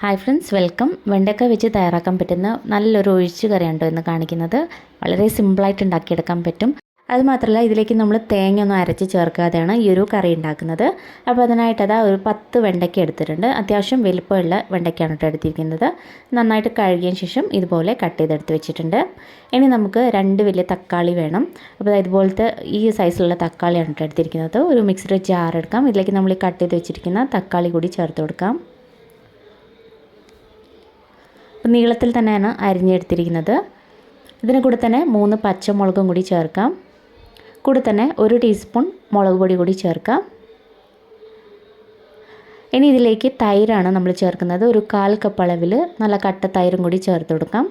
Hi friends, welcome. വെണ്ടക്ക വെച്ച് തയ്യാറാക്കാൻ പറ്റുന്ന നല്ലൊരു ഒഴിച്ചു കറിയുണ്ടോ എന്ന് കാണിക്കുന്നത്. വളരെ സിമ്പിളായിട്ട് ഉണ്ടാക്കിയെടുക്കാൻ പറ്റും. അതുമാത്രമല്ല, ഇതിലേക്ക് നമ്മൾ തേങ്ങയൊന്നും അരച്ച് ചേർക്കാതെയാണ് ഈ ഒരു കറി ഉണ്ടാക്കുന്നത്. അപ്പോൾ അതിനായിട്ട് ഒരു 10 വെണ്ടയ്ക്ക എടുത്തിട്ടുണ്ട്. അത്യാവശ്യം വലുപ്പമുള്ള വെണ്ടയ്ക്കാണ് എടുത്തിരിക്കുന്നത്. നന്നായിട്ട് കഴുകിയതിന് ശേഷം ഇതുപോലെ കട്ട് ചെയ്തെടുത്ത് വെച്ചിട്ടുണ്ട്. ഇനി നമുക്ക് 2 വലിയ തക്കാളി വേണം. അപ്പോൾ ഇതുപോലത്തെ ഈ സൈസിലുള്ള തക്കാളിയാണ് എടുത്തിരിക്കുന്നത്. ഒരു മിക്സിയുടെ ജാർ എടുക്കാം. ഇതിലേക്ക് നമ്മൾ ഈ കട്ട് ചെയ്ത് വെച്ചിരിക്കുന്ന തക്കാളി കൂടി ചേർത്ത് കൊടുക്കാം. നീളത്തിൽ തന്നെയാണ് അരിഞ്ഞെടുത്തിരിക്കുന്നത്. ഇതിന് കൂടെ തന്നെ 3 പച്ചമുളകും കൂടി ചേർക്കാം. കൂടെ തന്നെ 1 ടീസ്പൂൺ മുളക് പൊടി കൂടി ചേർക്കാം. ഇനി ഇതിലേക്ക് തൈരാണ് നമ്മൾ ചേർക്കുന്നത്. ഒരു 1/4 കപ്പ് അളവിൽ നല്ല കട്ട തൈരും കൂടി ചേർത്ത് കൊടുക്കാം.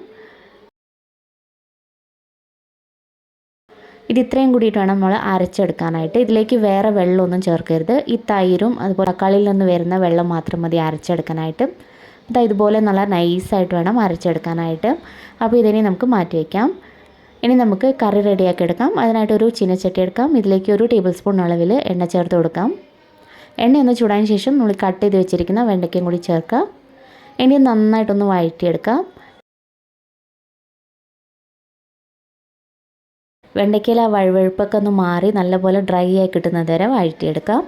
ഇത് ഇത്രയും കൂടിയിട്ട് വേണം നമ്മൾ അരച്ചെടുക്കാനായിട്ട്. ഇതിലേക്ക് വേറെ വെള്ളമൊന്നും ചേർക്കരുത്. ഈ തൈരും അതുപോലെ തക്കാളിയിൽ നിന്ന് വരുന്ന വെള്ളം മാത്രം മതി അരച്ചെടുക്കാനായിട്ട്. ഇതുപോലെ നല്ല നൈസായിട്ട് വേണം അരച്ചെടുക്കാനായിട്ട്. അപ്പോൾ ഇതിനെ നമുക്ക് മാറ്റി വയ്ക്കാം. ഇനി നമുക്ക് കറി റെഡിയാക്കി എടുക്കാം. അതിനായിട്ട് ഒരു ചീനച്ചട്ടി എടുക്കാം. ഇതിലേക്ക് 1 ടേബിൾ സ്പൂൺ അളവിൽ എണ്ണ ചേർത്ത് കൊടുക്കാം. എണ്ണ ഒന്ന് ചൂടായതിന് ശേഷം നമ്മൾ കട്ട് ചെയ്ത് വെച്ചിരിക്കുന്ന വെണ്ടയ്ക്കയും കൂടി ചേർക്കാം. ഇനി നന്നായിട്ടൊന്ന് വഴറ്റിയെടുക്കാം. വെണ്ടയ്ക്കയിൽ ആ വഴുവഴുപ്പൊക്കെ ഒന്ന് മാറി നല്ലപോലെ ഡ്രൈ ആയി കിട്ടുന്നത് വരെ വഴറ്റിയെടുക്കാം.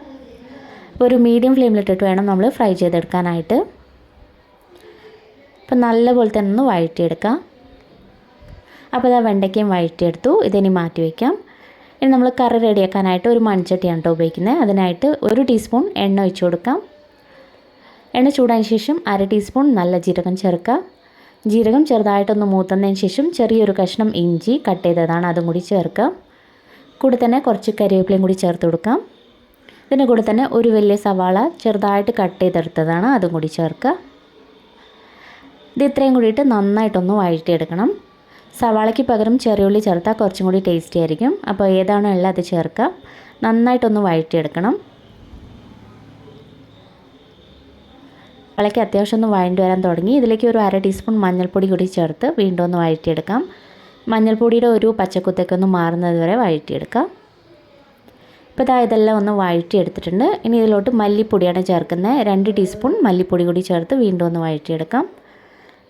അപ്പോൾ ഒരു മീഡിയം ഫ്ലെയിമിലിട്ടിട്ട് വേണം നമ്മൾ ഫ്രൈ ചെയ്തെടുക്കാനായിട്ട്. അപ്പോൾ നല്ലപോലെ തന്നെ ഒന്ന് വഴറ്റിയെടുക്കാം. അപ്പോൾ വെണ്ടയ്ക്കയും വഴറ്റിയെടുത്തു. ഇതിനി മാറ്റി വയ്ക്കാം. ഇനി നമ്മൾ കറി റെഡിയാക്കാനായിട്ട് ഒരു മൺചട്ടിയാണ് ഉപയോഗിക്കുന്നത്. അതിനായിട്ട് 1 ടീസ്പൂൺ എണ്ണ ഒഴിച്ച് കൊടുക്കാം. എണ്ണ ചൂടായതിന് ശേഷം 1/2 ടീസ്പൂൺ നല്ല ജീരകം ചേർക്കാം. ജീരകം ചെറുതായിട്ടൊന്ന് മൂത്തുന്നതിന് ശേഷം ചെറിയൊരു കഷ്ണം ഇഞ്ചി കട്ട് ചെയ്തതാണ്, അതും കൂടി ചേർക്കാം. കൂടെ തന്നെ കുറച്ച് കരിവേപ്പിലയും കൂടി ചേർത്ത് കൊടുക്കാം. ഇതിൻ്റെ കൂടെ തന്നെ ഒരു വലിയ സവാള ചെറുതായിട്ട് കട്ട് ചെയ്തെടുത്തതാണ്, അതും കൂടി ചേർക്കുക. ഇത് ഇത്രയും കൂടിയിട്ട് നന്നായിട്ടൊന്ന് വഴറ്റിയെടുക്കണം. സവാളയ്ക്ക് പകരം ചെറിയുള്ളി ചേർത്താൽ കുറച്ചും കൂടി ടേസ്റ്റി ആയിരിക്കും. അപ്പോൾ ഏതാണോ ഉള്ളത് അത് ചേർക്കുക. നന്നായിട്ടൊന്ന് വഴറ്റിയെടുക്കണം. സവാളയ്ക്ക് അത്യാവശ്യം ഒന്ന് വഴണ്ടി വരാൻ തുടങ്ങി. ഇതിലേക്ക് ഒരു 1/2 ടീസ്പൂൺ മഞ്ഞൾപ്പൊടി കൂടി ചേർത്ത് വീണ്ടും ഒന്ന് വഴറ്റിയെടുക്കാം. മഞ്ഞൾപ്പൊടിയുടെ ഒരു പച്ചക്കുത്തൊക്കെ ഒന്ന് മാറുന്നത് വരെ വഴറ്റിയെടുക്കാം. ഇപ്പോൾ ഇതെല്ലാം ഒന്ന് വഴറ്റിയെടുത്തിട്ടുണ്ട്. ഇനി ഇതിലോട്ട് മല്ലിപ്പൊടിയാണ് ചേർക്കുന്നത്. 2 ടീസ്പൂൺ മല്ലിപ്പൊടി കൂടി ചേർത്ത് വീണ്ടും ഒന്ന് വഴറ്റിയെടുക്കാം.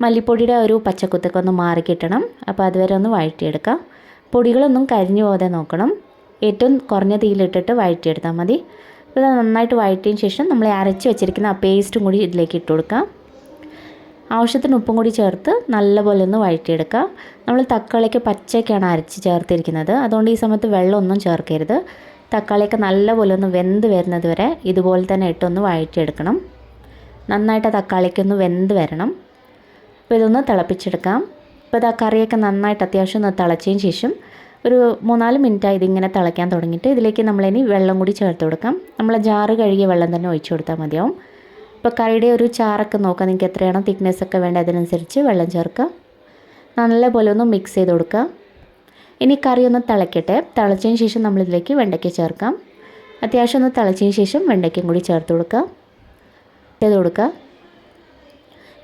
മല്ലിപ്പൊടിയുടെ ഒരു പച്ചക്കുത്തൊക്കെ ഒന്ന് മാറി കിട്ടണം. അപ്പോൾ അതുവരെ ഒന്ന് വഴറ്റിയെടുക്കാം. പൊടികളൊന്നും കരിഞ്ഞു പോകാതെ നോക്കണം. ഏറ്റവും കുറഞ്ഞ തീയിലിട്ടിട്ട് വഴറ്റിയെടുത്താൽ മതി. ഇത് നന്നായിട്ട് വഴറ്റിയതിന് ശേഷം നമ്മൾ അരച്ച് വെച്ചിരിക്കുന്ന ആ പേസ്റ്റും കൂടി ഇതിലേക്ക് ഇട്ട് കൊടുക്കാം. ആവശ്യത്തിന് ഉപ്പും കൂടി ചേർത്ത് നല്ലപോലെ ഒന്ന് വഴറ്റിയെടുക്കുക. നമ്മൾ തക്കാളിയൊക്കെ പച്ചയ്ക്കാണ് അരച്ച് ചേർത്തിരിക്കുന്നത്. അതുകൊണ്ട് ഈ സമയത്ത് വെള്ളമൊന്നും ചേർക്കരുത്. തക്കാളിയൊക്കെ നല്ലപോലെ ഒന്ന് വെന്ത് വരുന്നത് വരെ ഇതുപോലെ തന്നെ ഇട്ടൊന്ന് വഴറ്റിയെടുക്കണം. നന്നായിട്ട് തക്കാളിക്കൊന്ന് വെന്ത് വരണം. അപ്പോൾ ഇതൊന്ന് തിളപ്പിച്ചെടുക്കാം. ഇപ്പോൾ കറിയൊക്കെ നന്നായിട്ട് അത്യാവശ്യം ഒന്ന് തിളച്ചതിന് ശേഷം ഒരു 3-4 മിനിറ്റായി ഇതിങ്ങനെ തിളയ്ക്കാൻ തുടങ്ങിയിട്ട് ഇതിലേക്ക് നമ്മളിനി വെള്ളം കൂടി ചേർത്ത് കൊടുക്കാം. നമ്മൾ ജാറ് കഴുകിയ വെള്ളം തന്നെ ഒഴിച്ചു കൊടുത്താൽ മതിയാവും. ഇപ്പോൾ കറിയുടെ ഒരു ചാറൊക്കെ നോക്കാം. നിങ്ങൾക്ക് എത്രയാണോ തിക്നെസ്സൊക്കെ വേണ്ടത് അതിനനുസരിച്ച് വെള്ളം ചേർക്കുക. നല്ലപോലെ ഒന്ന് മിക്സ് ചെയ്ത് കൊടുക്കുക. ഇനി കറി ഒന്ന് തിളയ്ക്കട്ടെ. തിളച്ചതിന് ശേഷം നമ്മളിതിലേക്ക് വെണ്ടയ്ക്ക ചേർക്കാം. അത്യാവശ്യം ഒന്ന് തിളച്ചതിന് ശേഷം വെണ്ടയ്ക്കയും കൂടി ചേർത്ത് കൊടുക്കുക.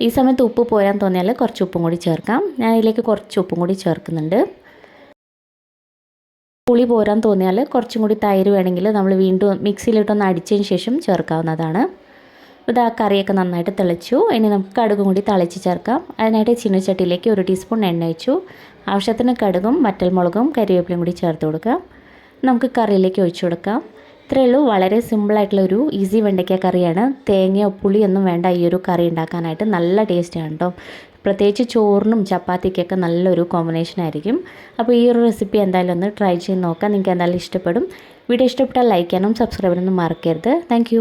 ഈ സമയത്ത് ഉപ്പ് പോരാൻ തോന്നിയാൽ കുറച്ച് ഉപ്പും കൂടി ചേർക്കാം. ഞാൻ ഇതിലേക്ക് കുറച്ച് ഉപ്പും കൂടി ചേർക്കുന്നുണ്ട്. പുളി പോരാൻ തോന്നിയാൽ കുറച്ചും കൂടി തൈര് വേണമെങ്കിൽ നമ്മൾ വീണ്ടും മിക്സിയിലിട്ടൊന്ന് അടിച്ചതിന് ശേഷം ചേർക്കാവുന്നതാണ്. ഇത് കറിയൊക്കെ നന്നായിട്ട് തിളച്ചു. ഇനി നമുക്ക് കടുകും കൂടി തളിച്ച് ചേർക്കാം. അതിനായിട്ട് ചീനച്ചട്ടിയിലേക്ക് 1 ടീസ്പൂൺ എണ്ണ ഒഴിച്ചു. ആവശ്യത്തിന് കടുകും വറ്റൽമുളകും കരിവേപ്പിലയും കൂടി ചേർത്ത് കൊടുക്കാം. നമുക്ക് കറിയിലേക്ക് ഒഴിച്ചു കൊടുക്കാം. ഇത്രയേ ഉള്ളൂ. വളരെ സിമ്പിളായിട്ടുള്ളൊരു ഈസി വെണ്ടയ്ക്ക കറിയാണ്. തേങ്ങയോ പുളിയൊന്നും വേണ്ട ഈ ഒരു കറി ഉണ്ടാക്കാനായിട്ട്. നല്ല ടേസ്റ്റാണ് കേട്ടോ. പ്രത്യേകിച്ച് ചോറിനും ചപ്പാത്തിക്കൊക്കെ നല്ലൊരു കോമ്പിനേഷൻ ആയിരിക്കും. അപ്പോൾ ഈ ഒരു റെസിപ്പി എന്തായാലും ഒന്ന് ട്രൈ ചെയ്ത് നോക്കാം. നിങ്ങൾക്ക് എന്തായാലും ഇഷ്ടപ്പെടും. വീഡിയോ ഇഷ്ടപ്പെട്ടാൽ ലൈക്ക് ചെയ്യാനും സബ്സ്ക്രൈബ് ചെയ്യാനും മറക്കരുത്. താങ്ക്